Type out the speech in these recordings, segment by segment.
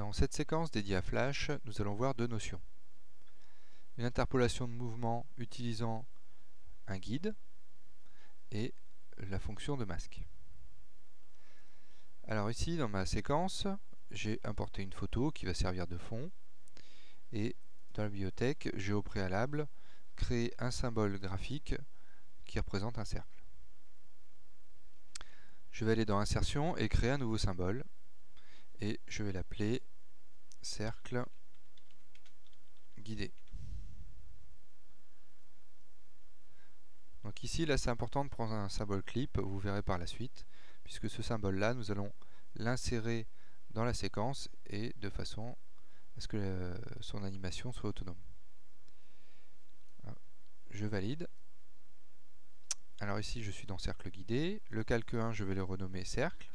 Dans cette séquence dédiée à Flash, nous allons voir deux notions. Une interpolation de mouvement utilisant un guide et la fonction de masque. Alors ici, dans ma séquence, j'ai importé une photo qui va servir de fond et dans la bibliothèque, j'ai au préalable créé un symbole graphique qui représente un cercle. Je vais aller dans Insertion et créer un nouveau symbole et je vais l'appeler cercle guidé. Donc ici, là, c'est important de prendre un symbole clip, vous verrez par la suite, puisque ce symbole-là, nous allons l'insérer dans la séquence et de façon à ce que son animation soit autonome. Je valide. Alors ici, je suis dans cercle guidé. Le calque 1, je vais le renommer cercle.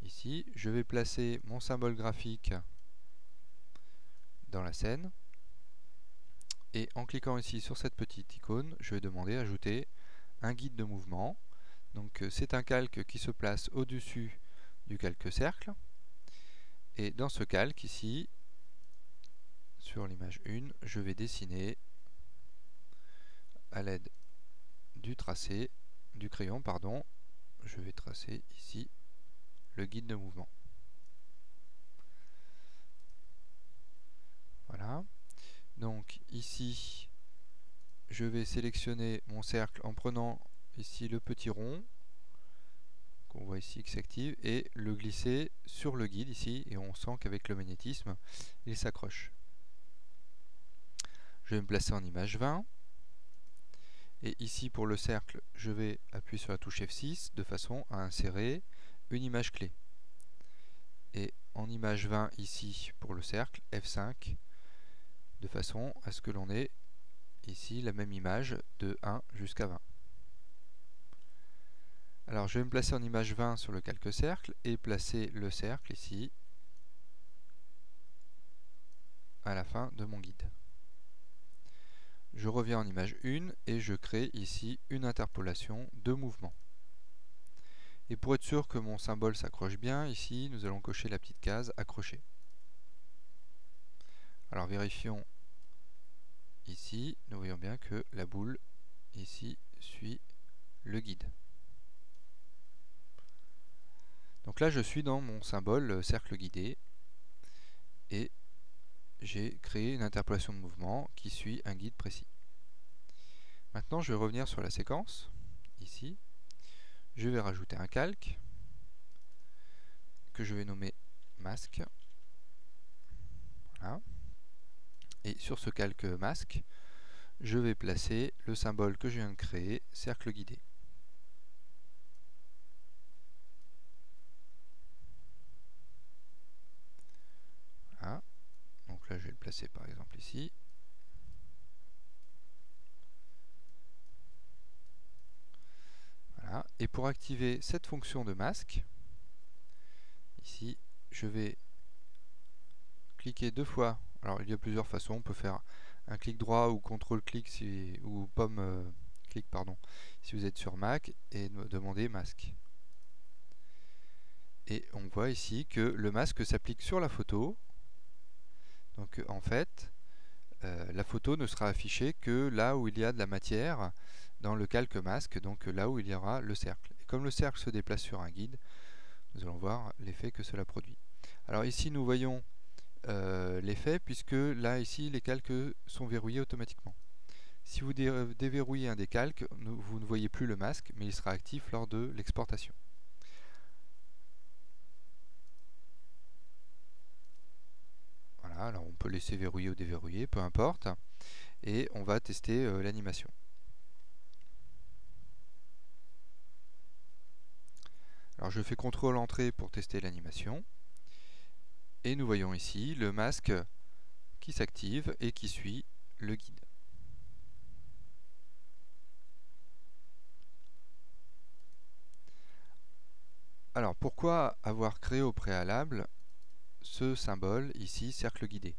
Ici, je vais placer mon symbole graphique dans la scène. Et en cliquant ici sur cette petite icône, je vais demander ajouter un guide de mouvement. Donc c'est un calque qui se place au-dessus du calque cercle. Et dans ce calque ici, sur l'image 1, je vais dessiner à l'aide du crayon, je vais tracer ici le guide de mouvement. Voilà. Donc ici, je vais sélectionner mon cercle en prenant ici le petit rond qu'on voit ici qui s'active et le glisser sur le guide ici, et on sent qu'avec le magnétisme, il s'accroche. Je vais me placer en image 20. Et ici pour le cercle, je vais appuyer sur la touche F6 de façon à insérer une image clé. Et en image 20 ici pour le cercle, F5, de façon à ce que l'on ait ici la même image de 1 jusqu'à 20. Alors je vais me placer en image 20 sur le calque cercle et placer le cercle ici à la fin de mon guide. Je reviens en image 1 et je crée ici une interpolation de mouvement. Et pour être sûr que mon symbole s'accroche bien, ici nous allons cocher la petite case accrocher. Alors vérifions ici, nous voyons bien que la boule ici suit le guide. Donc là je suis dans mon symbole cercle guidé et j'ai créé une interpolation de mouvement qui suit un guide précis. Maintenant je vais revenir sur la séquence, ici, je vais rajouter un calque que je vais nommer masque. Voilà. Et sur ce calque masque, je vais placer le symbole que je viens de créer, cercle guidé. Voilà. Donc là je vais le placer par exemple ici. Voilà. Et pour activer cette fonction de masque, ici je vais cliquer deux fois. Alors il y a plusieurs façons, on peut faire un clic droit ou contrôle-clic ou pomme-clic si vous êtes sur Mac et demander masque. Et on voit ici que le masque s'applique sur la photo. Donc en fait, la photo ne sera affichée que là où il y a de la matière dans le calque masque, donc là où il y aura le cercle. Et comme le cercle se déplace sur un guide, nous allons voir l'effet que cela produit. Alors ici nous voyons l'effet puisque là ici les calques sont verrouillés automatiquement. Si vous déverrouillez un des calques, vous ne voyez plus le masque, mais il sera actif lors de l'exportation. Voilà, alors on peut laisser verrouiller ou déverrouiller, peu importe. Et on va tester l'animation. Alors je fais CTRL Entrée pour tester l'animation. Et nous voyons ici le masque qui s'active et qui suit le guide. Alors pourquoi avoir créé au préalable ce symbole ici, cercle guidé?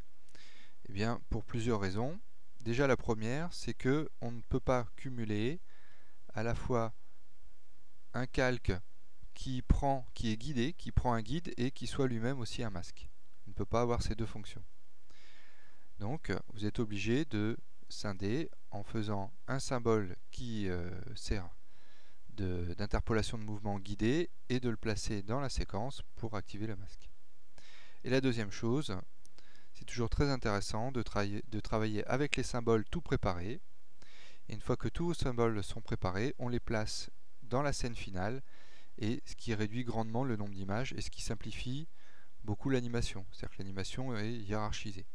Eh bien pour plusieurs raisons. Déjà la première, c'est que on ne peut pas cumuler à la fois un calque qui est guidé, qui prend un guide et qui soit lui-même aussi un masque. Il ne peut pas avoir ces deux fonctions. Donc vous êtes obligé de scinder en faisant un symbole qui sert d'interpolation de mouvement guidé et de le placer dans la séquence pour activer le masque. Et la deuxième chose, c'est toujours très intéressant de travailler avec les symboles tout préparés. Et une fois que tous vos symboles sont préparés, on les place dans la scène finale, et ce qui réduit grandement le nombre d'images et ce qui simplifie beaucoup l'animation. C'est-à-dire que l'animation est hiérarchisée.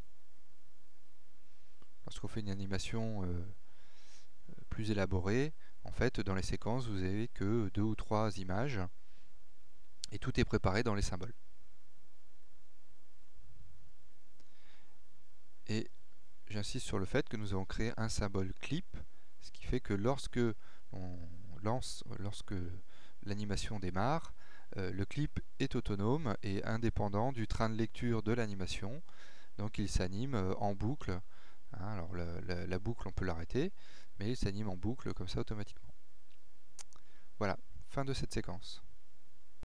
Lorsqu'on fait une animation plus élaborée, en fait, dans les séquences, vous n'avez que 2 ou 3 images et tout est préparé dans les symboles. Et j'insiste sur le fait que nous avons créé un symbole clip, ce qui fait que lorsque l'animation démarre, le clip est autonome et indépendant du train de lecture de l'animation. Donc il s'anime en boucle. Alors la boucle, on peut l'arrêter, mais il s'anime en boucle comme ça automatiquement. Voilà, fin de cette séquence.